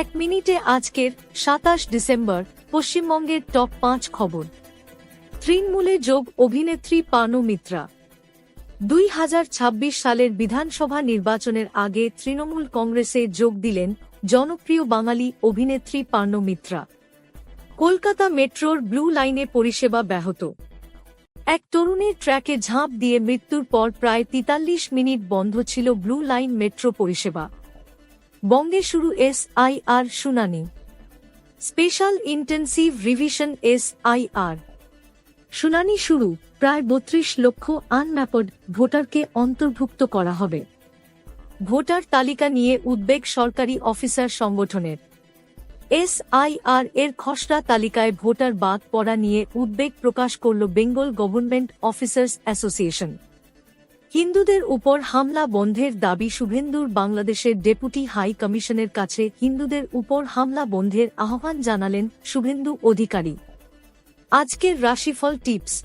এক মিনিটে আজকের ২৭ ডিসেম্বর পশ্চিমবঙ্গের টপ ৫ খবর। তৃণমূলে যোগ অভিনেত্রী পানু মিত্রা। ২০২৬ সালের বিধানসভা নির্বাচনের আগে তৃণমূল কংগ্রেসে যোগ দিলেন জনপ্রিয় বাঙালি অভিনেত্রী পানু মিত্রা। কলকাতা মেট্রোর ব্লু লাইনে পরিষেবা ব্যাহত। এক তরুণীর ট্র্যাকে ঝাঁপ দিয়ে মৃত্যুর পর প্রায় ৪৩ মিনিট বন্ধ ছিল ব্লু লাইন মেট্রো পরিষেবা। বঙ্গে শুরু SIR শুনানি। স্পেশাল ইন্টেন্সিভ রিভিশন SIR শুনানি শুরু। প্রায় ৩২ লক্ষ আনম্যাপড ভোটারকে অন্তর্ভুক্ত করা হবে। ভোটার তালিকা নিয়ে উদ্বেগ সরকারি অফিসার সংগঠনের। SIR এর খসড়া তালিকায় ভোটার বাদ পড়া নিয়ে উদ্বেগ প্রকাশ করল বেঙ্গল গভর্নমেন্ট অফিসার্স অ্যাসোসিয়েশন। হিন্দুদের উপর হামলা বন্ধের দাবি শুভেন্দুর। বাংলাদেশের ডেপুটি হাই কমিশনের কাছে হিন্দুদের উপর হামলা বন্ধের আহ্বান জানালেন শুভেন্দু অধিকারী। আজকের রাশিফল tips.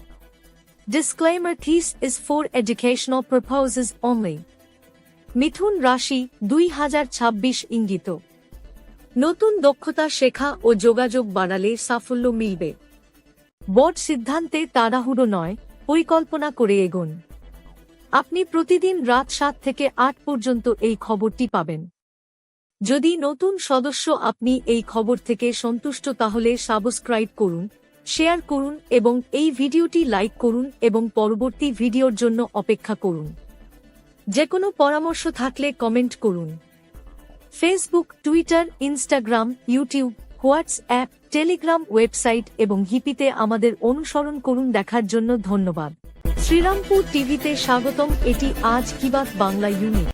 Disclaimer, this is for educational purposes only. মিথুন রাশি ২০২৬ ইঙ্গিত। নতুন দক্ষতা শেখা ও যোগাযোগ বাড়ালে সাফল্য মিলবে। বড় সিদ্ধান্তে তাড়াহুড়ো নয়, পরিকল্পনা করে এগোন। আপনি প্রতিদিন রাত ৭ থেকে ৮ পর্যন্ত এই খবরটি পাবেন। যদি নতুন সদস্য আপনি এই খবর থেকে সন্তুষ্ট তাহলে সাবস্ক্রাইব করুন, শেয়ার করুন এবং এই ভিডিওটি লাইক করুন এবং পরবর্তী ভিডিওর জন্য অপেক্ষা করুন। যে কোনো পরামর্শ থাকলে কমেন্ট করুন। Facebook, Twitter, Instagram, YouTube, WhatsApp, Telegram, website এবং হিপিতে আমাদের অনুসরণ করুন। দেখার জন্য ধন্যবাদ। শ্রীরামপুর টিভিতে স্বাগতম। এটি আজ কি বাত বাংলা ইউনিট।